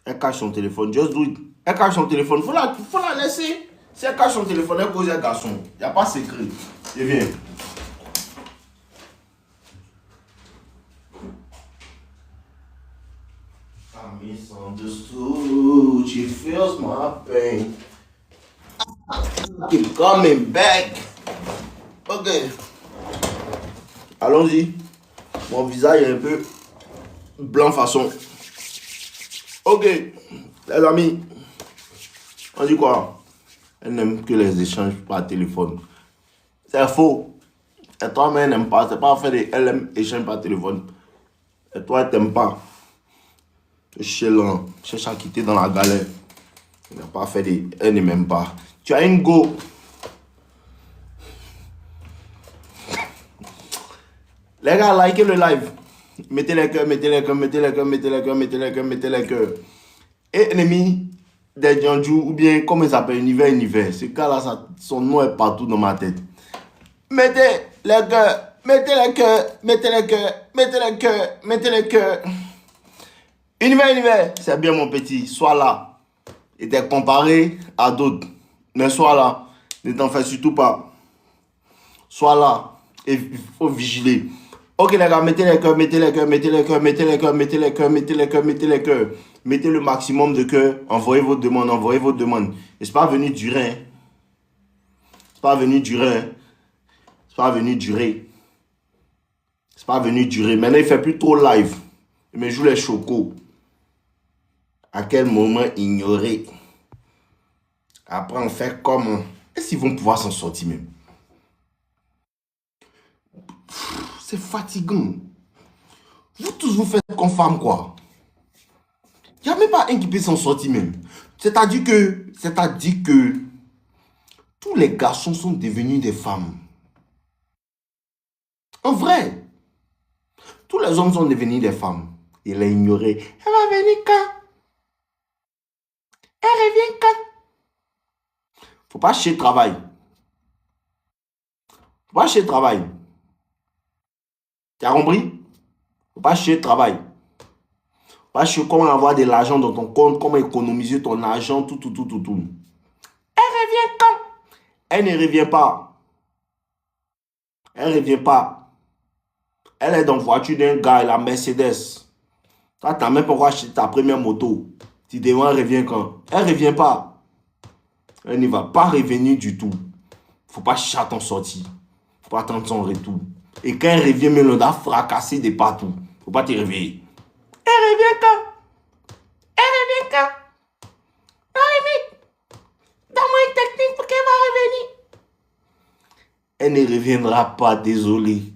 Elle cache son téléphone. Just do it. Elle cache son téléphone. Faut la laisser. Si elle cache son téléphone, elle cause un garçon. Il n'y a pas de secret. Et viens. I misunderstood. She feels my pain. Keep coming back. Ok. Allons-y. Mon visage est un peu blanc façon. Ok. Les amis. On dit quoi? Elle n'aime que les échanges par téléphone. C'est faux. Et toi, mais elle n'aime pas. C'est pas fait des elle aime échange par téléphone. Et toi, elle t'aime pas. Chez l'un, cherche à quitter dans la galère. Elle n'a pas fait des. Elle ne m'aime pas. Tu as une go. Les gars, likez le live. Mettez les cœurs, mettez les cœurs, mettez les cœurs, mettez les cœurs, mettez les cœurs, mettez les cœurs. Et ennemi des Djanju, ou bien comment il s'appelle, Univers. Ce gars-là, son nom est partout dans ma tête. Mettez les cœurs, mettez les cœurs, mettez les cœurs, mettez les cœurs, mettez les cœurs. Univers, c'est bien mon petit, sois là. Et t'es comparé à d'autres. Mais sois là, ne t'en fais surtout pas. Sois là, et il faut vigiler. Ok les gars, mettez les cœurs, mettez les cœurs, mettez les cœurs, mettez les cœurs, mettez les cœurs, mettez les cœurs, mettez les cœurs. Mettez le maximum de cœurs, envoyez vos demandes, envoyez vos demandes. Et c'est pas venu durer. Hein. C'est pas venu durer. Hein. C'est pas venu durer. C'est pas venu durer. Maintenant, il fait plus trop live. Il me joue les chocos. À quel moment ignorer? Après, on fait comment? Est-ce qu'ils vont pouvoir s'en sortir même? C'est fatigant. Vous tous vous faites comme femme, quoi. Il n'y a même pas un qui peut s'en sortir même. C'est-à-dire que tous les garçons sont devenus des femmes. En vrai. Tous les hommes sont devenus des femmes. Il a ignoré. Elle va venir quand? Elle revient quand? Faut pas chercher travail. Faut pas chercher travail. Tu as compris? Faut pas chercher travail. Faut pas chercher comment avoir de l'argent dans ton compte, comment économiser ton argent, tout. Elle revient quand? Elle ne revient pas. Elle revient pas. Elle est dans la voiture d'un gars, la Mercedes. Toi, tu n'as même pas acheté ta première moto. Tu demandes, elle revient quand? Elle ne revient pas. Elle ne va pas revenir du tout. Faut pas chercher à t'en sortir. Faut pas attendre son retour. Et quand elle revient, mais on a fracassé de partout. Faut pas te réveiller. Elle revient quand? Elle revient quand? Non, limite. Donne-moi une technique pour qu'elle va revenir. Elle ne reviendra pas, désolé.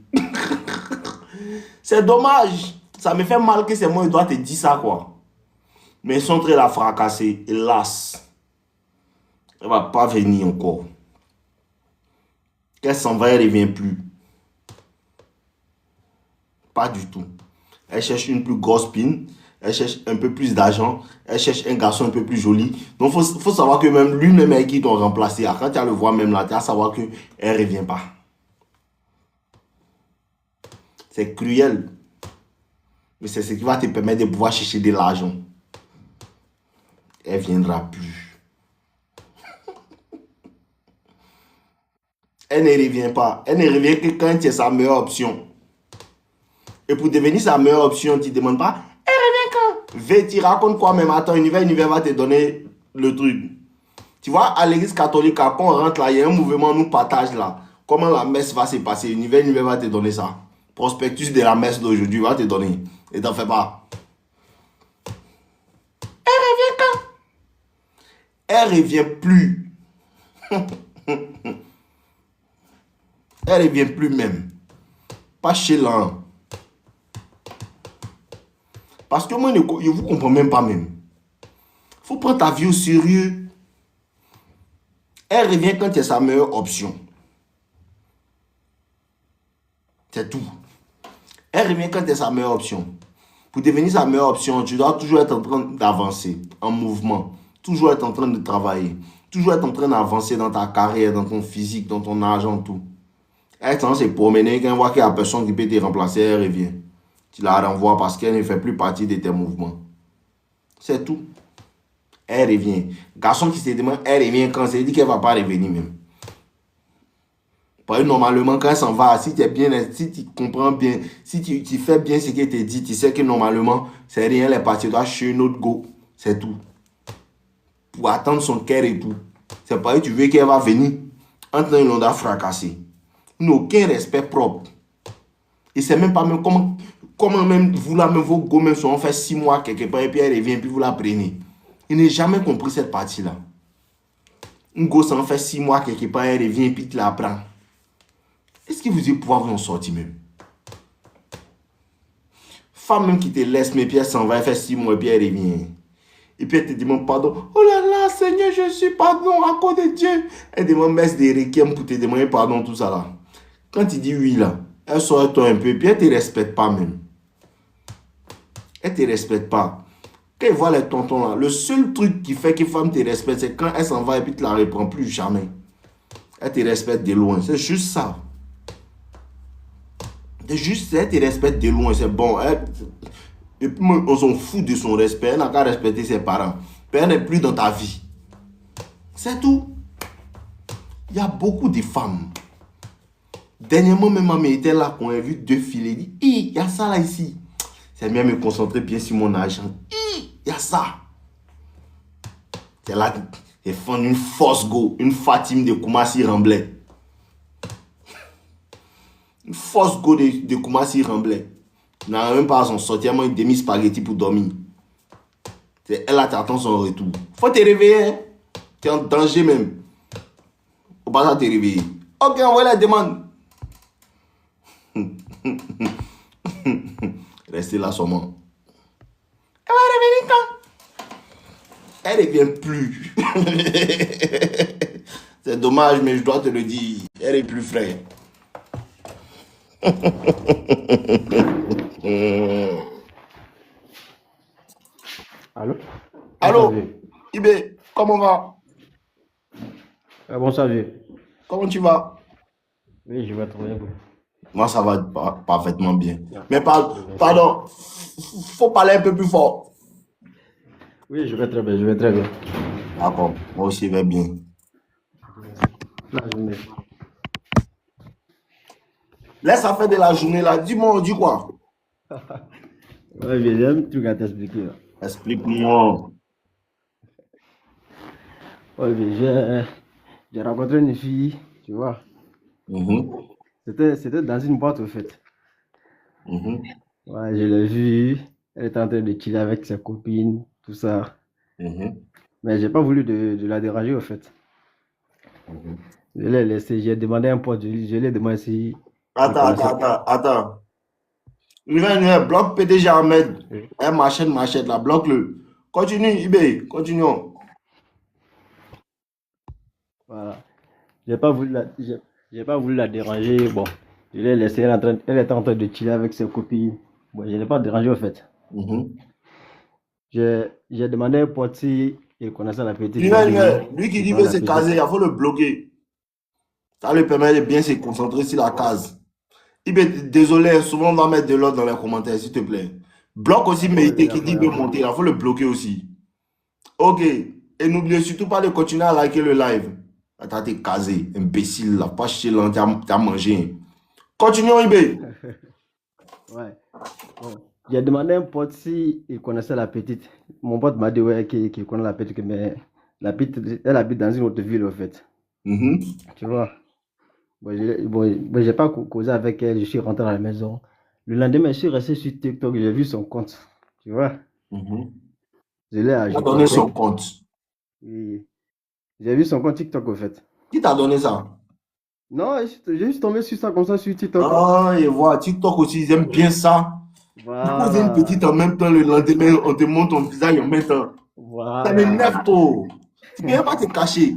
C'est dommage. Ça me fait mal que c'est moi qui dois te dire ça, quoi. Mais ils sont très la fracasser. Hélas. Elle va pas venir encore. Qu'elle s'en va, elle ne revient plus. Pas du tout. Elle cherche une plus grosse pine. Elle cherche un peu plus d'argent. Elle cherche un garçon un peu plus joli. Donc, il faut savoir que même lui-même avec qui ils t'ont remplacé. Quand tu vas le voir même là, tu vas savoir qu'elle ne revient pas. C'est cruel. Mais c'est ce qui va te permettre de pouvoir chercher de l'argent. Elle ne viendra plus. Elle ne revient pas. Elle ne revient que quand c'est sa meilleure option. Et pour devenir sa meilleure option, tu ne demandes pas, elle revient quand? V, tu racontes quoi même? Attends, Univers va te donner le truc. Tu vois, à l'église catholique, quand on rentre là, il y a un mouvement, nous partage là. Comment la messe va se passer? Univers va te donner ça. Prospectus de la messe d'aujourd'hui va te donner. Et t'en fais pas. Elle revient quand? Elle revient plus. Elle revient plus même. Pas chez l'un. Parce que moi, je ne vous comprends même pas même. Il faut prendre ta vie au sérieux. Elle revient quand c'est sa meilleure option. C'est tout. Elle revient quand c'est sa meilleure option. Pour devenir sa meilleure option, tu dois toujours être en train d'avancer, en mouvement. Toujours être en train de travailler. Toujours être en train d'avancer dans ta carrière, dans ton physique, dans ton argent, tout. Elle tendance à se promener, quand elle voit qu'il y a personne qui peut te remplacer, elle revient. Tu la renvoies parce qu'elle ne fait plus partie de tes mouvements. C'est tout. Elle revient. Garçon qui se demande, elle revient quand c'est dit qu'elle ne va pas revenir même. Parce que normalement, quand elle s'en va, si tu es bien, si tu comprends bien, si tu fais bien ce qu'elle te dit, tu sais que normalement, c'est rien, elle est partie, tu dois chez une autre go. C'est tout. Pour attendre son cœur et tout. C'est pas que tu veux qu'elle va venir. En train de l'on a fracassé. Il n'a aucun respect propre. Et c'est même pas même comment même vous là, même vos go même sont fait 6 mois quelque part et puis elle revient et puis vous la prenez. Il n'a jamais compris cette partie-là. Une go s'en fait 6 mois quelque part, elle revient et puis tu la prends. Est-ce que vous allez pouvoir vous en sortir même? Femme même qui te laisse, mais puis elle s'en va, elle fait 6 mois et puis elle revient. Et puis elle te demande pardon. Oh là là, Seigneur, je suis pardon à cause de Dieu. Elle demande messe des requiem pour te demander pardon, tout ça là. Quand tu dis oui là, elle sort toi un peu et puis elle ne te respecte pas même. Elle ne te respecte pas. Quand elle voit les tontons là, le seul truc qui fait que femme te respecte, c'est quand elle s'en va et puis tu ne la reprends plus jamais. Elle te respecte de loin. C'est juste ça. C'est juste ça, elle te respecte de loin. C'est bon. Et puis on s'en fout de son respect. Elle n'a qu'à respecter ses parents. Puis elle n'est plus dans ta vie. C'est tout. Il y a beaucoup de femmes. Dernièrement, même maman était là quand elle a vu 2 filles. Elle dit, il y a ça là ici. C'est bien me concentrer bien sur mon argent. Il y a ça. C'est là qu'elle fait une force go. Une Fatime de Koumassi Remblai. Une force go de Koumassi Remblai. N'a même pas son sorti, elle m'a une demi-spaghetti pour dormir. Elle attend son retour. Faut te réveiller. Hein? Tu es en danger même. Faut pas te réveiller. Ok, envoie la demande. Restez là seulement. Elle va revenir quand? Elle ne revient plus. C'est dommage, mais je dois te le dire. Elle est plus fraîche. Allô? Bonsoir, Allô, vieux. Ibé, comment va? Bonsoir, vieux. Comment tu vas? Oui, je vais très bien. Moi, ça va parfaitement bien. Bien. Mais Dieu merci. pardon, faut parler un peu plus fort. Oui, je vais très bien, je vais très bien. D'accord, moi aussi, je vais bien. La journée. Laisse à faire de la journée là. Dis-moi, on dit quoi? Ouais, vieux, j'ai un truc à t'expliquer, là. Explique-moi. Ouais, vieux, j'ai rencontré une fille, tu vois. Mhm, C'était dans une boîte, au fait. mhm, Ouais, je l'ai vue. Elle était en train de chiller avec ses copines, tout ça. mhm, Mais j'ai pas voulu de la déranger, au fait. mhm. Je l'ai laissé, j'ai demandé à un pote, je lui ai demandé si il Attends, connaissait. attends, attends, attends. Bloque PDG Ahmed. Oui. Machette là, bloque-le. Continue, Ibé, continuons. Voilà. J'ai pas voulu la, j'ai pas voulu la déranger. Bon, je l'ai laissée. Elle était en train de chiller avec ses copines. Bon, je l'ai pas dérangé au fait. Mhm. J'ai demandé à un pote si il connaissait la petite. Il a dit oui, Lui qui il dit connaît veut la se petite. caser, il faut le bloquer. Ça lui permet de bien se concentrer sur la case. Ibé, désolé, souvent on va mettre de l'ordre dans les commentaires, s'il te plaît. Bloque aussi Ouais, Méité il a qui pas, dit il a veut pas. monter, il faut le bloquer aussi. Ok. Et n'oubliez surtout pas de continuer à liker le live. Attends, t'es casé, imbécile, là, pas chier là, t'as mangé. Continuons, Ibé. Ouais. Bon. J'ai demandé à un pote si il connaissait la petite. Mon pote m'a dit ouais, qu'il connaît la petite, mais la petite, elle habite dans une autre ville au fait. Mhm, Tu vois. Bon, j'ai pas causé avec elle, je suis rentré à la maison. Le lendemain, je suis resté sur TikTok, j'ai vu son compte. Tu vois. mhm. Je l'ai Qui t'a donné ajouté. son compte? Et j'ai vu son compte TikTok, au fait. Qui t'a donné ça? Non, j'ai juste tombé sur ça comme ça sur TikTok. Ah, et voilà, TikTok aussi, ils aiment bien ça. Déposer une Voilà. petite en même temps, le lendemain, on te montre ton visage en même temps. Ça Voilà. m'énerve trop. Tu ne peux pas te cacher.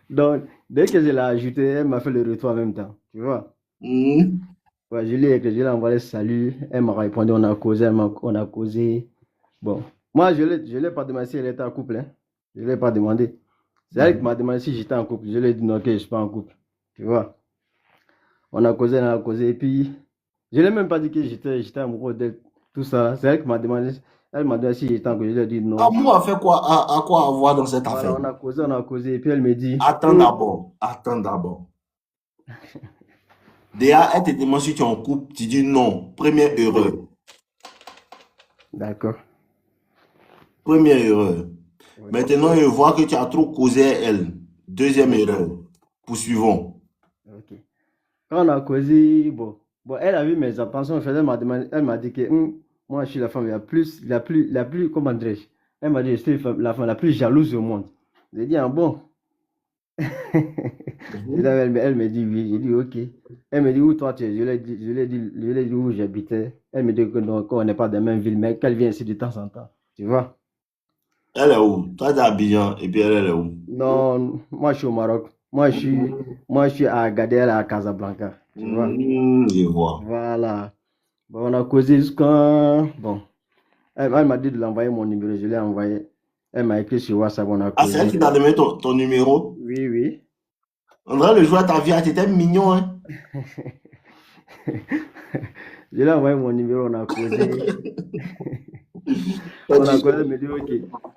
Donc, dès que je l'ai ajouté, elle m'a fait le retour en même temps. Tu vois. Mhm, Ouais, je lui ai envoyé salut. Elle m'a répondu, on a causé, on a causé. Bon. Moi, je l'ai pas demandé si elle était en couple. Hein. Je ne l'ai pas demandé. C'est elle qui mhm, m'a demandé si j'étais en couple. Je lui ai dit non, que je ne suis pas en couple. Tu vois. On a causé. Et puis, je ne l'ai même pas dit que j'étais amoureux d'elle. Tout ça. C'est elle qui m'a demandé. Elle m'a dit si j'étais en congé, je lui ai dit non. Amour a fait quoi, à quoi avoir dans cette Voilà, affaire? on a causé, et puis elle me dit, Attends d'abord, attends d'abord. Déjà, elle te demande si tu es en couple, tu dis non. Première erreur. d'accord, Première erreur. ok, Maintenant, je vois que tu as trop causé à elle. Deuxième erreur. Poursuivons. ok. Quand on a causé, bon, elle a vu mes intentions, en fait, elle m'a dit que moi, je suis la femme la plus, comment dirais-je? Elle m'a dit, je suis la femme la plus jalouse au monde. J'ai dit, ah bon? Et là, Mhm. elle me dit oui, j'ai dit ok. Elle me dit où toi tu es? Je lui ai dit où j'habitais. Elle me dit que non, qu'on n'est pas dans la même ville, mais qu'elle vient ici de temps en temps. Tu vois? Elle est où? Toi, tu es à Abidjan et puis elle est où? Non, moi je suis au Maroc. Moi, je suis à Agadir, à Casablanca. Tu vois? Je vois. Voilà. Bon, on a causé jusqu'à. Bon, elle m'a dit de l'envoyer mon numéro, je l'ai envoyé. Elle m'a écrit sur WhatsApp, on a Ah, c'est elle causé. qui t'a donné ton numéro? Oui, oui. André, le joueur, ta vie, t'étais mignon, hein? Je lui ai envoyé mon numéro, on a causé. Toi, On tu a causé, elle me dit ok.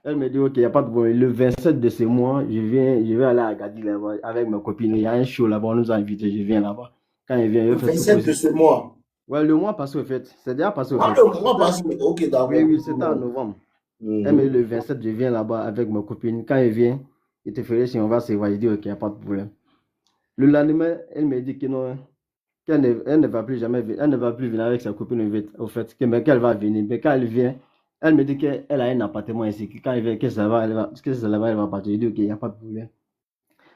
Elle me dit ok, il n'y a pas de problème. Le 27 de ce mois, je vais aller à Agadir là-bas avec ma copine. Il y a un show là-bas, on nous a invités, je viens là-bas. Quand il vient, il le fait tout 27 de causer. ce mois. Ouais, le mois passé au fait. C'est déjà passé au Ah, fait. le mois passé. Ok, Oui, d'accord. oui, c'était en novembre. Elle me dit Mhm. le 27, je viens là-bas avec ma copine. Quand il vient, il te ferait si on va se voir. Je dis ok, il n'y a pas de problème. Le lendemain, elle me dit que non, elle ne va plus jamais venir, elle ne va plus venir avec sa copine au fait, mais qu'elle va venir. Mais quand elle vient, elle me dit qu'elle a un appartement ici, que quand elle vient, que ça va, que ça va, elle va partir. Je dis ok, il n'y a pas de problème.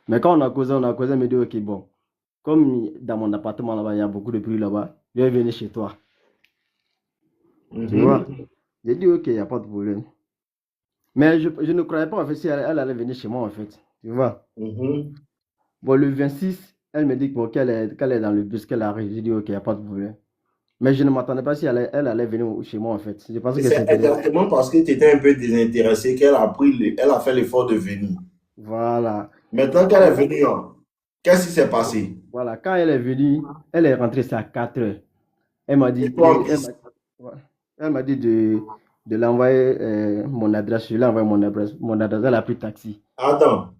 Mais quand on a causé, elle me dit ok, bon, comme dans mon appartement là-bas, il y a beaucoup de bruit là-bas, je vais venir chez toi. Tu vois? Mhm. J'ai dit ok, il n'y a pas de problème. Mais je ne croyais pas en fait si elle allait venir chez moi en fait. Tu vois? Mhm. Bon, le 26, elle me dit bon, qu'elle est dans le bus, qu'elle arrive. J'ai dit ok, il n'y a pas de problème. Mais je ne m'attendais pas si elle allait venir chez moi en fait. Je pensais Et que c'est c'était. exactement parce que tu étais un peu désintéressé qu'elle a pris elle a fait l'effort de venir. Voilà. Maintenant qu'elle est venue, hein, qu'est-ce qui s'est passé? Voilà. Quand elle est venue, elle est rentrée c'est à 4 heures. Elle m'a Et dit, toi en piste. ouais. Elle m'a dit de l'envoyer mon adresse. Je lui ai envoyé mon adresse. Elle a pris taxi. Attends,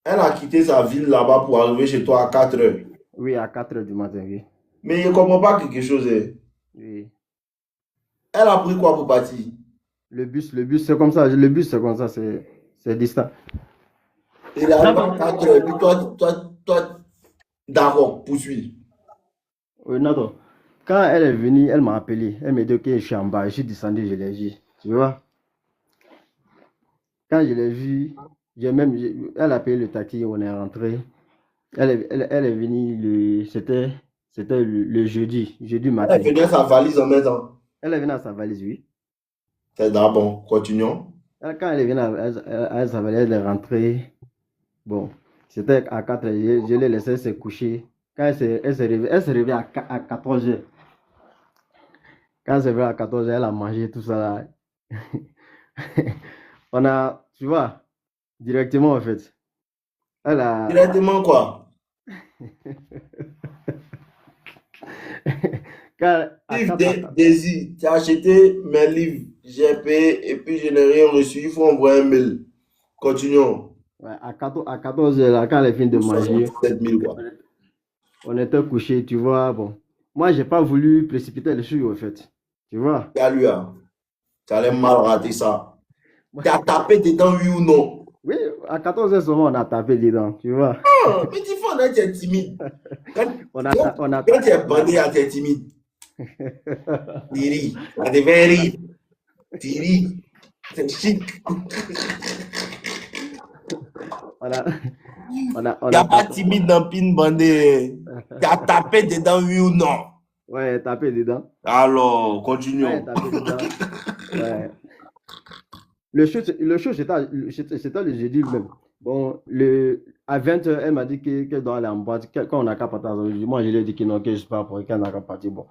elle a quitté sa ville là-bas pour arriver chez toi à 4 heures. Oui, à 4 heures du matin, oui. Mais je ne comprends pas quelque chose, hein. Oui. Elle a pris quoi pour partir? Le bus, c'est comme ça. Le bus, c'est comme ça. C'est distant. Il est arrivé à 4 heures. Et puis toi, d'accord, poursuis. Oui, non, non. Quand elle est venue, elle m'a appelé. Elle m'a dit, ok, je suis en bas. Je suis descendu, je l'ai vu. Tu vois? Quand je l'ai vu, elle a payé le taxi, on est rentré. Elle est venue, c'était le jeudi Elle est matin. venue à sa valise en même temps. Elle est venue à sa valise, oui. C'est d'abord, continuons. Quand elle est venue à sa valise, elle est rentrée. Bon, c'était à 4 heures, je l'ai laissée se coucher. Quand elle s'est réveillée à 14 heures. Quand elle s'est réveillée à 14 heures, elle a mangé tout ça là. Tu vois, directement en fait. Elle a, Directement quoi? à Livre 4 Désir, tu as acheté mes livres, j'ai payé et puis je n'ai rien reçu. Il faut envoyer un mail. Continuons. ouais, à 14 heures, là, quand elle est finie de Pour manger, 77 000 quoi. on était couchés, tu vois. Bon, moi, j'ai pas voulu précipiter les choses, en fait. Tu vois. Gars, lui, hein, tu allais mal rater ça. Moi, Tu as tapé dedans, oui ou non? oui, à 14 heures seulement, on a tapé dedans, tu vois. Ah, mais tu fais, tu es timide. Quand, On a, quand, on a, quand tu es on a, bandé, tu es timide. Tu ris. Tu devais rire. Tu ris. C'est chic. on a, Il on n'y a a pas tapé, timide dans Pin Bandé. Tu as tapé dedans, oui ou non? ouais, tapé dedans. Alors, Ouais, continuons. tapé dedans. Ouais. C'était le jeudi même. Bon, à 20 heures, elle m'a dit qu'elle doit aller en boîte. Quand on n'a qu'à partir, moi, je lui ai dit que non, que je ne sais pas pour qu'elle n'a qu'à partir. Bon,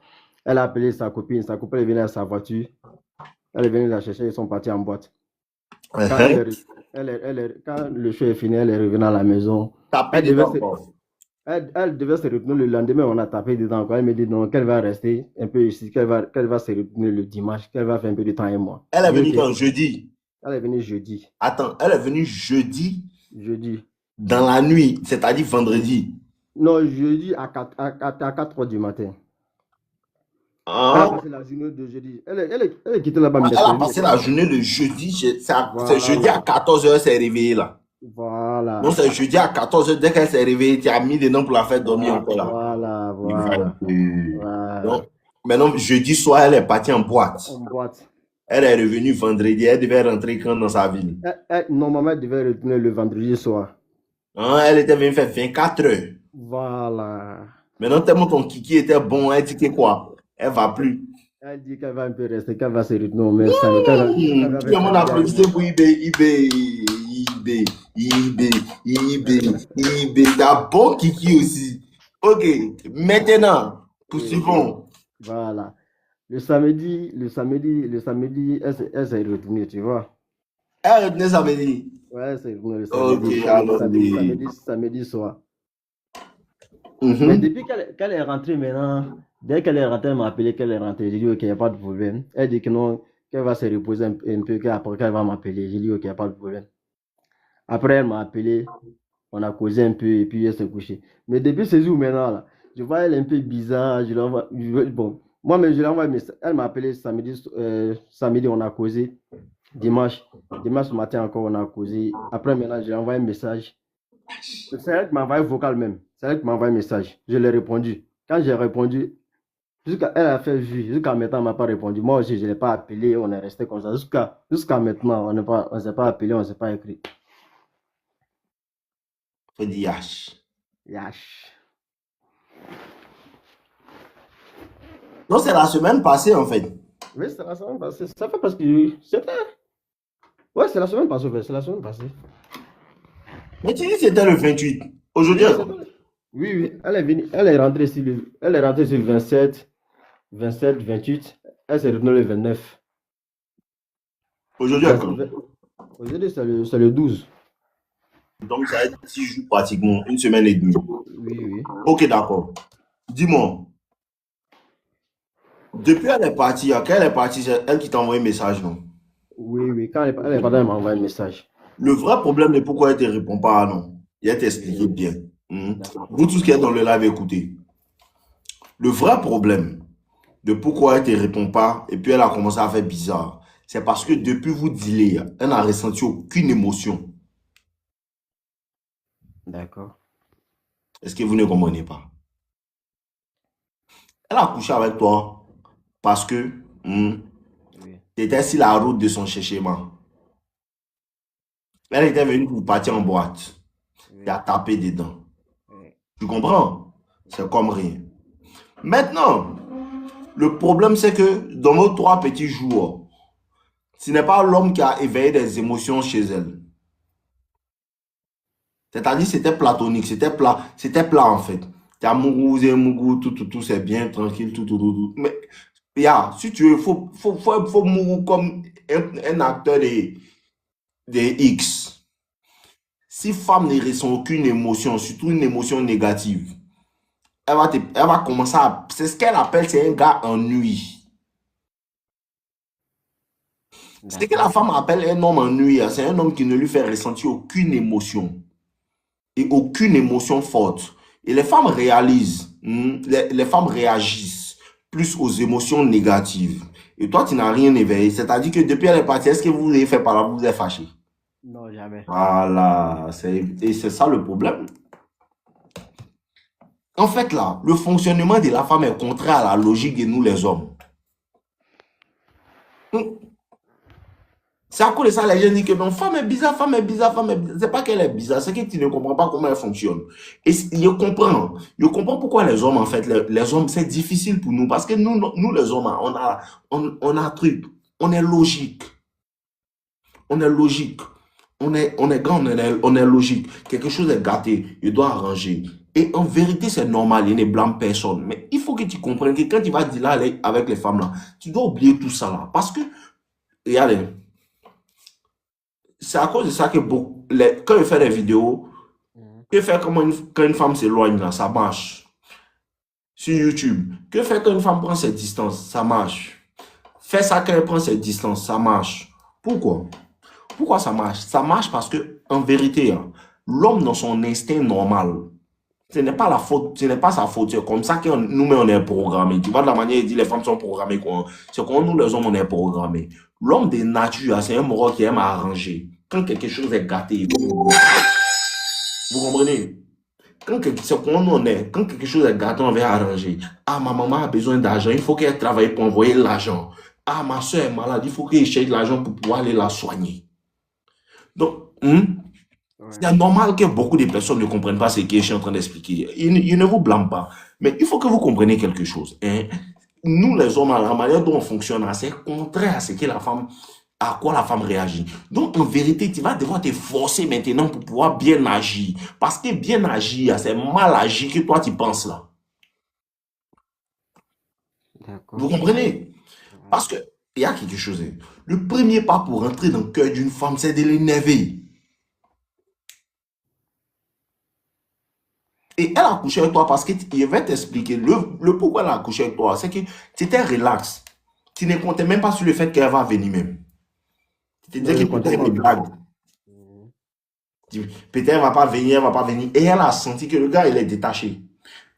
elle a appelé sa copine. Sa copine est venue à sa voiture. Elle est venue la chercher. Ils sont partis en boîte. Quand, Uh-huh. quand le show est fini, elle est revenue à la maison. Tapé Elle devait dedans se, encore. Elle devait se retourner le lendemain, on a tapé dedans, quoi. Elle me dit non, qu'elle va rester un peu ici, qu'elle va se retourner le dimanche, qu'elle va faire un peu de temps et moi. Elle Je est dis venue ok. quand? Jeudi. Elle est venue jeudi. Attends, elle est venue jeudi Jeudi. dans la nuit, c'est-à-dire vendredi. Non, jeudi à 4 heures du matin. Elle a Hein? passé la journée de jeudi. Elle est quittée là-bas Elle a mercredi. passé la journée le jeudi. C'est jeudi à Voilà. 14h, elle s'est réveillée là. Non, Voilà. c'est jeudi à 14h, dès qu'elle s'est réveillée, tu as mis des noms pour la faire dormir encore là. Voilà. Il va Voilà. Donc, Voilà. maintenant, jeudi soir, elle est partie en boîte. En boîte. Elle est revenue vendredi. Elle devait rentrer quand dans sa ville? Normalement, elle devait retourner le vendredi soir. Hein, elle était venue faire 24 heures. Voilà. Maintenant, tellement ton kiki était bon, elle dit que quoi? Elle va plus. Elle dit qu'elle va un peu rester, qu'elle va se retourner au samedi. Qu'elle va Tout faire le monde samedi à applaudissait dimanche. pour eBay. T'as bon kiki aussi. Ok, maintenant, Oui. poursuivons. Voilà. Le samedi, elle s'est retournée, tu vois. Elle retenait samedi. Ouais, elle s'est retournée le Ok, samedi. alors, oui. Samedi soir. Mais Mhm. depuis qu'elle est rentrée maintenant, dès qu'elle est rentrée, elle m'a appelé qu'elle est rentrée. J'ai dit, ok, il n'y a pas de problème. Elle dit que non, qu'elle va se reposer un peu, qu'après qu'elle va m'appeler. J'ai dit, ok, il n'y a pas de problème. Après, elle m'a appelé, on a causé un peu et puis elle s'est couchée. Mais depuis ce jour maintenant, là, je vois elle un peu bizarre. Bon, moi-même, je lui envoie un message. Elle m'a appelé samedi, on a causé. Dimanche matin encore, on a causé. Après, maintenant, je lui envoyé un message. C'est elle qui m'a envoyé vocal même. C'est elle qui m'a envoyé un message. Je l'ai répondu. Quand j'ai répondu, elle a fait vue. Jusqu'à maintenant, elle ne m'a pas répondu. Moi aussi, je ne l'ai pas appelé. On est resté comme ça. Jusqu'à maintenant, on ne s'est pas appelé, on ne s'est pas écrit. Faut dire Yash. Yash. Non, c'est la semaine passée en fait. Oui, c'est la semaine passée. Ça fait parce que c'était. Ouais, c'est la semaine passée. C'est la semaine passée. Mais tu dis que c'était le 28. Aujourd'hui, Oui, oui. Elle est rentrée sur le 27, 28. Elle s'est revenue le 29. aujourd'hui, quand? Aujourd'hui, c'est le 12. Donc, ça va être 10 jours pratiquement, une semaine et demie. Oui, oui. Ok, d'accord. Dis-moi, depuis elle est partie, c'est elle qui t'a envoyé un message, non? Oui, oui. Quand elle est partie, elle m'a envoyé un message. Le vrai problème est pourquoi elle ne te répond pas, non? Il va t'expliquer Oui, bien. d'accord. Vous tous qui êtes dans le live, écoutez. Le vrai problème de pourquoi elle ne te répond pas et puis elle a commencé à faire bizarre, c'est parce que depuis vous dealer, elle n'a ressenti aucune émotion. D'accord. Est-ce que vous ne comprenez pas? Elle a couché avec toi parce que Oui, tu étais sur la route de son cherchement. Elle était venue pour partir en boîte. Tu oui, as tapé dedans. oui. Tu comprends? C'est comme rien. Maintenant, le problème, c'est que dans vos 3 petits jours, ce n'est pas l'homme qui a éveillé des émotions chez elle. C'est-à-dire, c'était platonique, c'était plat en fait. Tu as mougou, mougou, tout, c'est bien, tranquille, tout. Mais, si tu veux, faut mougou comme un acteur de X. Si femme ne ressent aucune émotion, surtout une émotion négative, elle va commencer à. C'est ce qu'elle appelle, c'est un gars ennui. Ce que la D'accord. femme appelle un homme ennui, c'est un homme qui ne lui fait ressentir aucune émotion. Et aucune émotion forte. Et les femmes réalisent, les femmes réagissent plus aux émotions négatives. Et toi, tu n'as rien éveillé. C'est-à-dire que depuis elle est partie, est-ce que vous avez fait par là, vous vous êtes fâché? Non, jamais. Voilà. Et c'est ça le problème. En fait, là, le fonctionnement de la femme est contraire à la logique de nous, les hommes. C'est à cause de ça, les gens disent que non, femme est bizarre, femme est bizarre, femme est bizarre. C'est pas qu'elle est bizarre, c'est que tu ne comprends pas comment elle fonctionne. Et je comprends pourquoi les hommes, en fait, les hommes, c'est difficile pour nous. Parce que nous les hommes, on a un truc, on est logique. On est logique. On est grand, on est logique. Quelque chose est gâté, il doit arranger. Et en vérité, c'est normal, il ne blâme personne. Mais il faut que tu comprennes que quand tu vas dire là avec les femmes là, tu dois oublier tout ça là. Parce que, regardez, c'est à cause de ça que quand je fais des vidéos, Que faire quand une femme s'éloigne là, ça marche. Sur YouTube. Que faire quand une femme prend ses distances, ça marche. Faire ça quand elle prend ses distances, ça marche. Pourquoi? Pourquoi ça marche? Ça marche parce que, en vérité, hein, l'homme dans son instinct normal, ce n'est pas la faute, ce n'est pas sa faute. C'est comme ça que nous-mêmes, on est programmés. Tu vois, de la manière, il dit les femmes sont programmées, quoi. C'est comme nous, les hommes, on est programmés. L'homme de nature, c'est un moro qui aime arranger. Quand quelque chose est gâté, vous comprenez? C'est comme nous, on est. Quand quelque chose est gâté, on va arranger. Ah, ma maman a besoin d'argent, il faut qu'elle travaille pour envoyer l'argent. Ah, ma soeur est malade, il faut qu'elle cherche l'argent pour pouvoir aller la soigner. Donc, c'est normal que beaucoup de personnes ne comprennent pas ce que je suis en train d'expliquer. Il ne vous blâme pas. Mais il faut que vous compreniez quelque chose. Hein. Nous, les hommes, la manière dont on fonctionne, c'est contraire à ce que la femme, à quoi la femme réagit. Donc, en vérité, tu vas devoir te forcer maintenant pour pouvoir bien agir. Parce que bien agir, c'est mal agir que toi, tu penses là. Vous comprenez? Parce que, il y a quelque chose. Hein. Le premier pas pour rentrer dans le cœur d'une femme, c'est de l'énerver. Et elle a couché avec toi parce que je vais t'expliquer le pourquoi elle a couché avec toi. C'est que tu étais relax. Tu ne comptais même pas sur le fait qu'elle va venir même. Tu te disais que peut-être une blague. Peut-être elle ne va pas venir, elle ne va pas venir. Et elle a senti que le gars, il est détaché.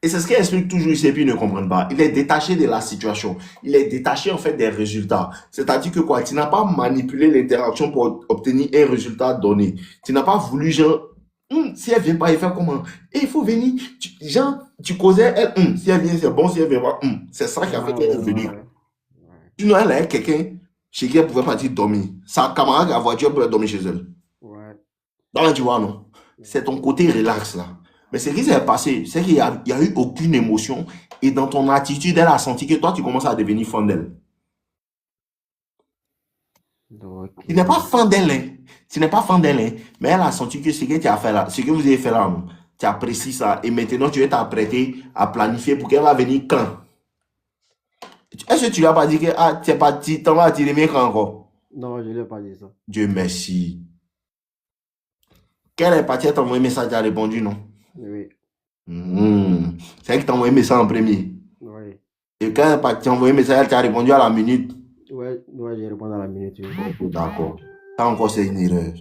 Et c'est ce qu'elle explique toujours ici et puis ils ne comprennent pas. Il est détaché de la situation. Il est détaché en fait des résultats. C'est-à-dire que quoi, tu n'as pas manipulé l'interaction pour obtenir un résultat donné. Tu n'as pas voulu genre si elle vient pas, il fait comment? Et il faut venir. Tu causais, elle, si elle vient, c'est bon, si elle vient pas, c'est ça qui a fait qu'elle est venue. Sinon, elle est quelqu'un chez qui elle pouvait partir dormir. Sa camarade à la voiture pouvait dormir chez elle. Donc, tu vois, non? C'est ton côté relax, là. Mais ce qui s'est passé, c'est qu'il n'y a eu aucune émotion. Et dans ton attitude, elle a senti que toi, tu commences à devenir fan d'elle. Tu n'es pas fan d'elle, hein. Tu n'es pas fan d'elle, hein. Mais elle a senti que ce que tu as fait là, ce que vous avez fait là, non, tu apprécies ça. Et maintenant, tu vas t'apprêter à planifier pour qu'elle va venir quand. Est-ce que tu lui as pas dit que ah, tu es parti, t'en vas tirer bien quand encore? Non, je ne lui ai pas dit ça. Dieu merci. Qu'elle est partie, elle t'a envoyé un message, tu as répondu non? Oui. C'est elle qui t'a envoyé un message en premier. Oui. Et quand elle est partie, envoyé un message, elle t'a répondu à la minute. Ouais, j'ai répondu à la minute. Oui. D'accord. Ça encore, c'est une erreur.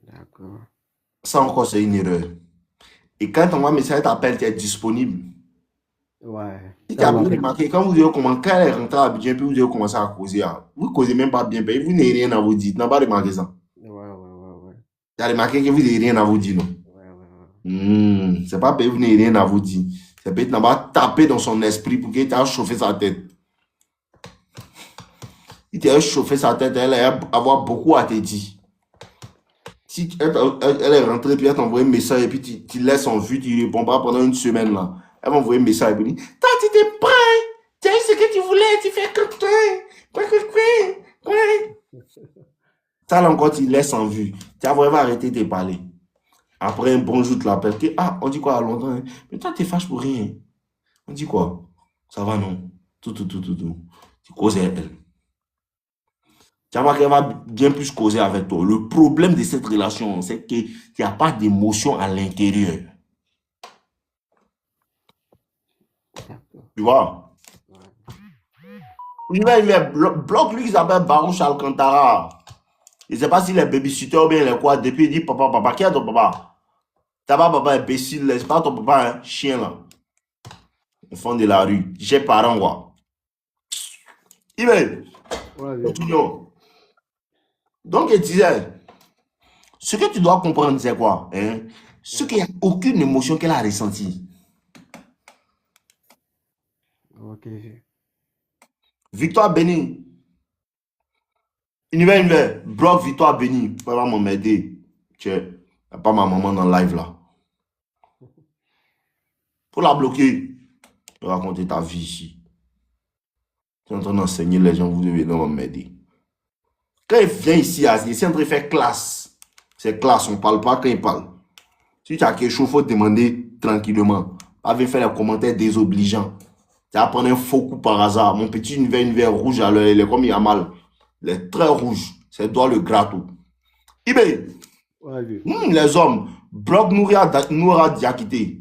D'accord. Ça encore, c'est une erreur. Et quand on voit un message, t'appelle, tu es disponible. Ouais. Si tu as bien remarqué, quand vous avez commencé, quand elle est rentrée à Abidjan, puis vous avez commencé à causer, vous ne causez même pas bien payé, vous n'avez rien à vous dire. Tu n'as pas remarqué ça? Ouais. Tu as remarqué que vous n'avez rien à vous dire, non? Ouais. C'est pas payé, vous n'avez rien à vous dire. C'est peut-être n'a pas tapé dans son esprit pour qu'il t'ait chauffé sa tête. Il t'a chauffé sa tête, elle va avoir beaucoup à te dire. Si elle est rentrée, puis elle t'envoie un message, et puis tu laisses en vue, tu ne réponds pas pendant une semaine, là. Elle va envoyer un message, et puis dit, toi, tu t'es prêt, tu as eu ce que tu voulais, tu fais comme toi, quoi. Ça, là encore, tu laisses en vue. Tu vas arrêter de te parler. Après un bon jour, tu l'appelles, ah, on dit quoi à Londres, hein? Mais toi, tu fâches pour rien. On dit quoi? Ça va, non? Tout. Tu causes avec elle. Tu vas voir qu'elle va bien plus causer avec toi. Le problème de cette relation, c'est qu'il n'y a pas d'émotion à l'intérieur. Tu vois? Il bloque lui qui s'appelle Barouche Alcantara. Je ne sais pas s'il est babysitter ou bien il est quoi. Depuis, il dit papa, qui est ton papa? Ta papa est imbécile, c'est pas ton papa, hein? Chien là. Au fond de la rue. J'ai parents, quoi. Continuons. Donc, il disait, ce que tu dois comprendre, c'est quoi? Hein? Ce qu'il n'y a aucune émotion qu'elle a ressentie. Ok. Victoire Béni. Univers, bloc Victoire Béni. Faut pas m'aider. Tu n'as pas ma maman dans le live là. Faut la bloquer. Je vais raconter ta vie ici. Tu es en train d'enseigner les gens, vous devez m'aider. Quand il vient ici, il est en train de faire classe. C'est classe, on ne parle pas quand il parle. Si tu as quelque chose, il faut te demander tranquillement. Pas venir faire les commentaires désobligeants. Tu vas prendre un faux coup par hasard. Mon petit univers rouge, alors, il est comme il a mal. Il est très rouge. C'est toi le gratteau. Ibé, Ouais, lui. Les hommes, bloc Noura Diakité.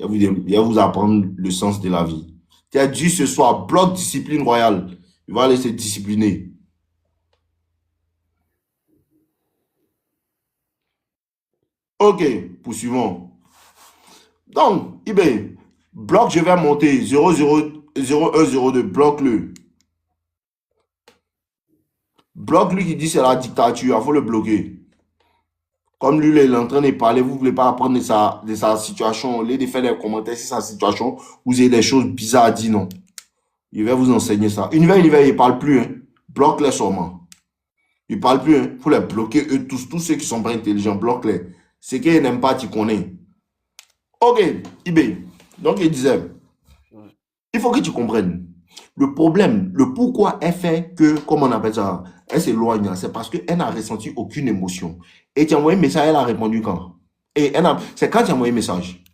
Il va vous apprendre le sens de la vie. Tu as dit ce soir, bloc discipline royale. Il va aller se discipliner. Ok, poursuivons. Donc, eBay, bloc, je vais monter 000102, bloque-le. Bloque lui qui dit c'est la dictature, il faut le bloquer. Comme lui, il est en train de parler, vous ne voulez pas apprendre de sa situation, au lieu de faire des commentaires sur sa situation, vous avez des choses bizarres à dire, non. Il va vous enseigner ça. Il ne parle plus, hein. Bloque-les seulement. Il ne parle plus, hein. Il faut les bloquer, eux tous ceux qui sont pas intelligents, bloque-les. Ce qu'ils n'aiment pas, tu connais. Ok, Ibé. Donc, il disait, il faut que tu comprennes. Le problème, le pourquoi elle fait que, comment on appelle ça, elle s'éloigne, c'est parce qu'elle n'a ressenti aucune émotion. Et tu as envoyé un message, elle a répondu quand? Et c'est quand tu as envoyé un message?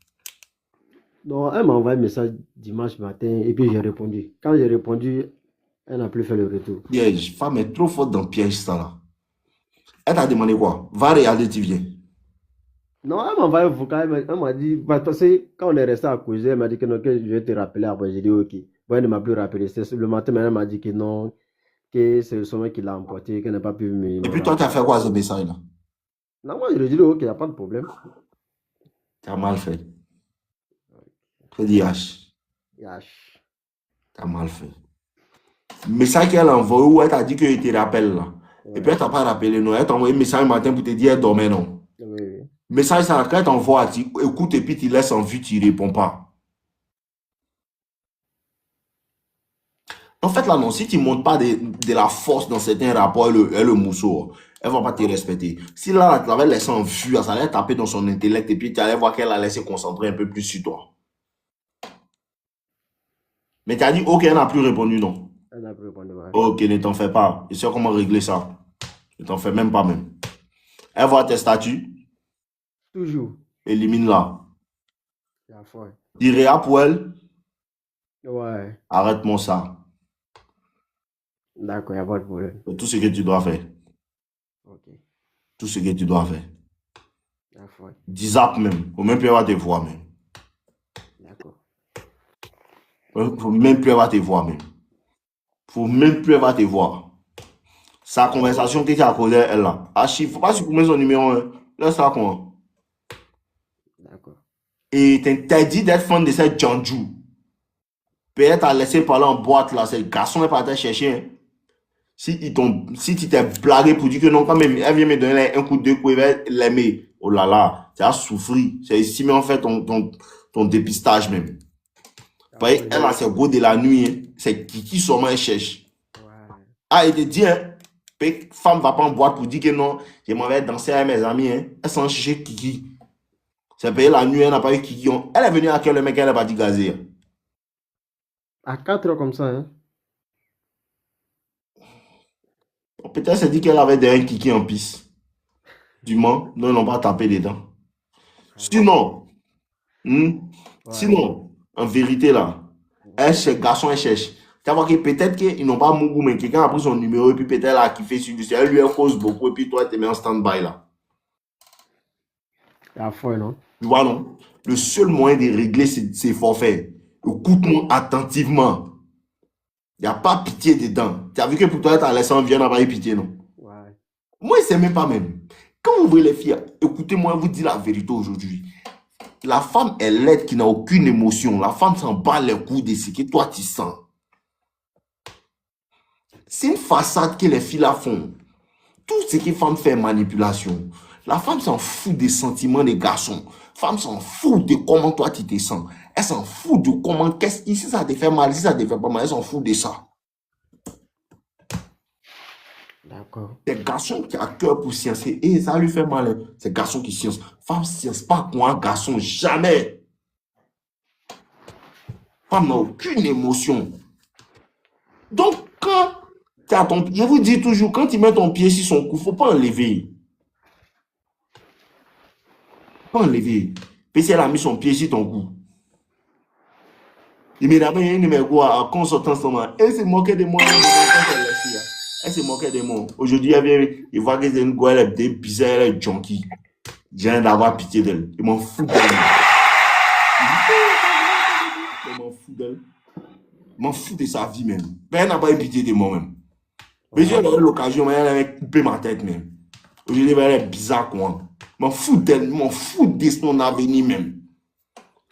Donc, elle m'a envoyé un message dimanche matin et puis j'ai répondu. Quand j'ai répondu, elle n'a plus fait le retour. Piège, femme est trop forte dans le piège, ça là. Elle t'a demandé quoi? Va regarder, tu viens. Non, elle m'a envoyé un vocal, elle m'a dit, parce que quand on est resté à causer, elle m'a dit que non, que je vais te rappeler après. J'ai dit ok. Bon, elle ne m'a plus rappelé. Le matin, elle m'a dit que non, que c'est le sommeil qui l'a emporté, qu'elle n'a pas pu me Et puis toi, tu as fait quoi ce message là? Non, moi, je lui ai dit ok, il n'y a pas de problème. Tu as mal fait. Tu dis H. Yash. Tu as mal fait. Message qu'elle a envoyé où elle t'a dit qu'il te rappelle là. Et puis elle t'a pas rappelé, non. Elle t'a envoyé un message le matin pour te dire elle dormait, non. Oui. Message ça, quand elle t'envoie, tu écoutes et puis tu laisses en vue, tu ne réponds pas. En fait, là, non, si tu ne montres pas de la force dans certains rapports et le mousseau, elle ne va pas te respecter. Si là, tu l'avais laissé en vue, ça allait taper dans son intellect et puis tu allais voir qu'elle allait se concentrer un peu plus sur toi. Mais tu as dit, ok, elle n'a plus répondu, non. Elle n'a plus répondu. Ouais. Ok, ne t'en fais pas. Je sais comment régler ça. Ne t'en fais même pas même. Elle voit tes statuts, Toujours. élimine-la. La fois. Dis pour elle, Ouais. arrête-moi ça. D'accord, il n'y a pas de problème. C'est tout ce que tu dois faire. Ok. Tout ce que tu dois faire. La fois. Dis-zap même. Faut même plus avoir tes voix même. D'accord. Faut même plus avoir tes voix même. Faut même plus avoir tes voix. Sa conversation que tu as causée, elle là. Archive, faut pas supprimer son numéro 1. Laisse-la quoi. D'accord. Et t'interdis d'être fan de cette Janju. Peut-être t'as laissé parler en boîte là. C'est le garçon est parti chercher. Hein. Si tu t'es blagué pour dire que non, quand même, elle vient me donner un coup de coups, elle va l'aimer. Oh là là, tu as souffri. C'est ici, mais en fait, ton dépistage même. Elle a ses goûts de la nuit. Hein. C'est qui seulement elle cherche. Ouais. Ah, il te dit, hein, femme va pas en boîte pour dire que non, je m'en vais danser avec mes amis. Hein. Elle s'en cherche Kiki. C'est payé la nuit, elle n'a pas eu Kiki. Elle est venue à quel le mec, elle n'a pas dit gazer. À 4 heures comme ça, hein. Peut-être c'est dit qu'elle avait des Kiki en piste. Du Mans, non, ils n'ont pas tapé dedans. Sinon, sinon, en vérité là, elle cherche, garçon, elle cherche. Tu vois que peut-être qu'ils n'ont pas Mougou, mais quelqu'un a pris son numéro et puis peut-être elle a kiffé sur lui. Elle lui cause beaucoup et puis toi, tu te mets en stand-by là. La fois, non? Tu vois, non? Le seul moyen de régler ces forfaits, écoute-moi attentivement. Il n'y a pas pitié dedans. Tu as vu que pour toi, tu as laissé en vie, on n'a pas eu pitié, non? Ouais. Moi, c'est même pas même. Quand vous voyez les filles, écoutez-moi, je vous dis la vérité aujourd'hui. La femme est laide qui n'a aucune émotion. La femme s'en bat les couilles de ce que toi tu sens. C'est une façade que les filles la font. Tout ce que les femmes font est manipulation. La femme s'en fout des sentiments des garçons. La femme s'en fout de comment toi tu te sens. Elle s'en fout de comment, qu'est-ce que si ça te fait mal, si ça te fait pas mal, elle s'en fout de ça. D'accord. Des garçons qui ont cœur pour sciencer, et ça lui fait mal. Hein. C'est garçons qui sciencent. Femme ne science pas pour un garçon, jamais. Femme n'a aucune émotion. Donc, quand tu as ton pied, je vous dis toujours, quand tu mets ton pied sur son cou, il ne faut pas enlever. Pas enlever. Puis si elle a mis son pied sur ton cou. Immédiatement, il y a une numéro à consultant seulement. Elle s'est moquée de moi. Elle se moquait de moi. Aujourd'hui, elle vient, il voit que c'est une go, elle est bizarre, elle est junkie. J'ai envie d'avoir pitié d'elle. Il m'en fout d'elle. Il m'en fout d'elle. Il m'en fout de sa vie même. Mais elle n'a pas eu pitié de moi même. Mais j'ai eu l'occasion, elle avait coupé ma tête même. Aujourd'hui, elle est bizarre quoi. Il m'en fout d'elle, il m'en fout de son avenir même.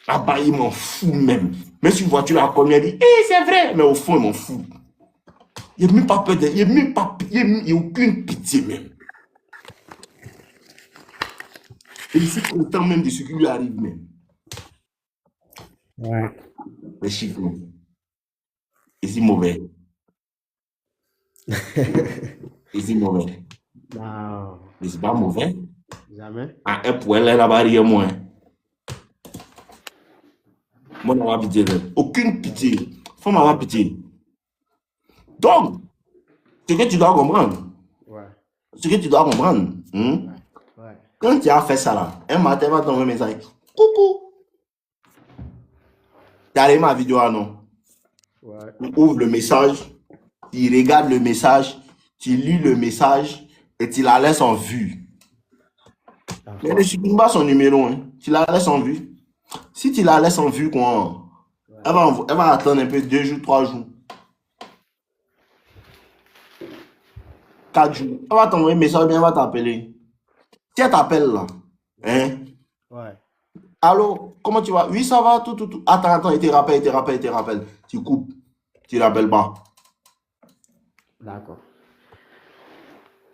Là-bas, il m'en fout même. Même si une voiture la connaît, elle dit, eh, c'est vrai. Mais au fond, il m'en fout. Il n'y a même pas peur d'elle. Il n'y a même pas, il y a aucune pitié même. Et il s'est content même de ce qui lui arrive même. Ouais. Les chiffres. Et c'est mauvais. Et c'est mauvais. Non, Mais c'est pas mauvais. jamais. Ah, elle pour elle, elle n'a rien moins. Moi, on n'a pas pitié d'elle. Aucune pitié. Faut m'avoir pitié. Donc, ce que tu dois comprendre, Ouais, ce que tu dois comprendre, ouais. quand tu as fait ça là, un matin, elle va t'envoyer un message. Coucou. Tu as allé ma vidéo, ah non? Ouais. Tu ouvres le message, tu regardes le message, tu lis le message et tu la laisses en vue. Mais D'accord. ne supprime pas son numéro, hein. Tu la laisses en vue. Si tu la laisses en vue, quoi, elle va attendre un peu, 2 jours, 3 jours, 4 jours. Elle va t'envoyer un message, bien, elle va t'appeler. Si elle t'appelle là, hein? Ouais. Allô, comment tu vas? Oui, ça va, tout, tout, tout. Attends, il te rappelle, il te rappelle, il te rappelle. Tu coupes, tu ne rappelles pas. D'accord.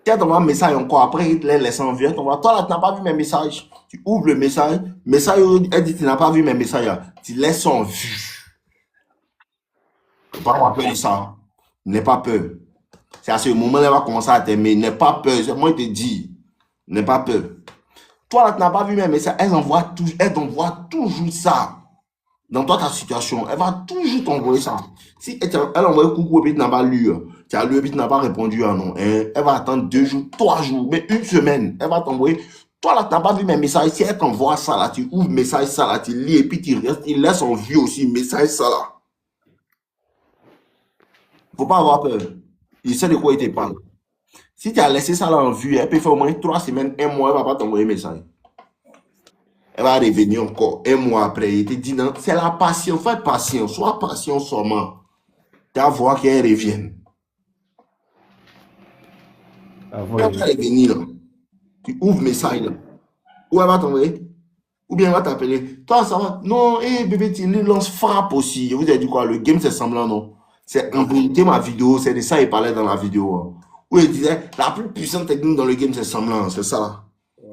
Si elle t'envoie un message encore, après, il te laisse en vue. Elle t'envoie, toi là, tu n'as pas vu mes messages. Tu ouvres le message, elle dit, tu n'as pas vu mes messages là. Tu laisses en vue. Faut pas avoir peur de ça. N'aie pas peur. C'est à ce moment-là, elle va commencer à t'aimer. N'aie pas peur. Moi, je te dis, n'aie pas peur. Toi, là, tu n'as pas vu mes messages. Elle t'envoie toujours ça. Dans toi, ta situation, elle va toujours t'envoyer ça. Si elle envoie coucou et puis tu n'as pas lu, tu as lu et puis tu n'as pas répondu à non, elle va attendre 2 jours, 3 jours, mais une semaine, elle va t'envoyer. Toi, là, tu n'as pas vu mes messages. Si elle t'envoie ça, là, tu ouvres message, ça, là, tu lis et puis tu restes, il laisse en vue aussi, message, ça, là. Faut pas avoir peur. Il sait de quoi il te parle. Si tu as laissé ça là en vue, elle peut faire au moins 3 semaines, 1 mois, elle va pas t'envoyer message. Elle va revenir encore 1 mois après. Il te dit non, c'est la patience. Fais patience. Sois patient seulement. Tu vas voir qu'elle revienne. Ah, Elle va revenir là. Tu ouvres message là. Ou elle va t'envoyer. Ou bien elle va t'appeler. Toi, ça va. Non, hé bébé, tu lance frappe aussi. Je vous ai dit quoi? Le game, c'est semblant, non? C'est en vérité ma vidéo. C'est de ça qu'il parlait dans la vidéo. Où il disait la plus puissante technique dans le game, c'est semblant. C'est ça.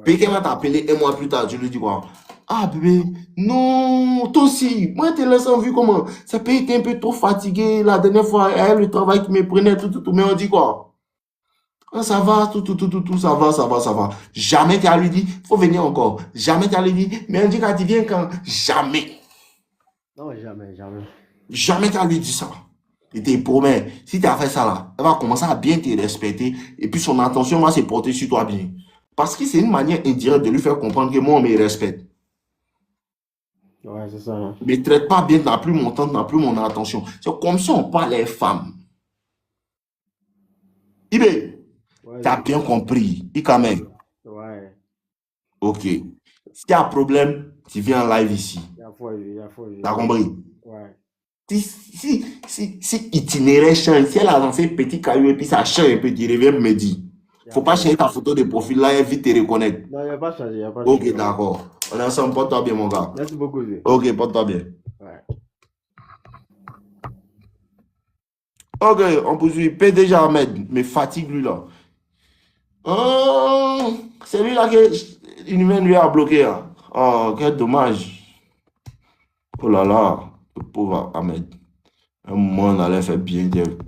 Puis qu'elle va t'appeler 1 mois plus tard, tu lui dis quoi? Ah bébé, non, toi aussi, moi je te laisse en vue comment? Ça peut être un peu trop fatigué, la dernière fois, le travail qui me prenait, tout, tout, tout, mais on dit quoi? Ah, ça va, tout, tout, tout, tout, tout, ça va, ça va, ça va. Jamais tu as lui dit, faut venir encore. Jamais tu as lui dit, mais on dit quand tu viens quand? Jamais. non, jamais, jamais. Jamais tu as lui dit ça. Il te promet, si tu as fait ça là, elle va commencer à bien te respecter et puis son attention va se porter sur toi bien. Parce que c'est une manière indirecte de lui faire comprendre que moi, on me respecte. Ouais, c'est ça. Hein. Ne me traite pas bien, n'a plus mon temps, n'a plus mon attention. C'est comme ça on parle les femmes. Ibé, Ouais, tu as bien compris. Ikamel. ouais. Ok. Si tu as un problème, tu viens en live ici. Il y a foi, il y a foi. Tu as compris? Ouais. Si itinéraire change, si elle a lancé petit caillou et puis ça change un peu, tu reviens me dire. Faut pas changer ta photo de profil là et vite te reconnaître. Non, il n'y a pas changé, il n'y a pas Ok, changé. d'accord. On est ensemble, porte-toi bien, mon gars. Merci beaucoup, Zé. Ok, porte-toi bien. Ouais. Ok, on poursuit. PDG Ahmed, mais fatigue lui là. Oh, c'est lui là que l'humain lui a bloqué. Là. Oh, quel dommage. Oh là là, le pauvre Ahmed. Un moment, on allait faire bien.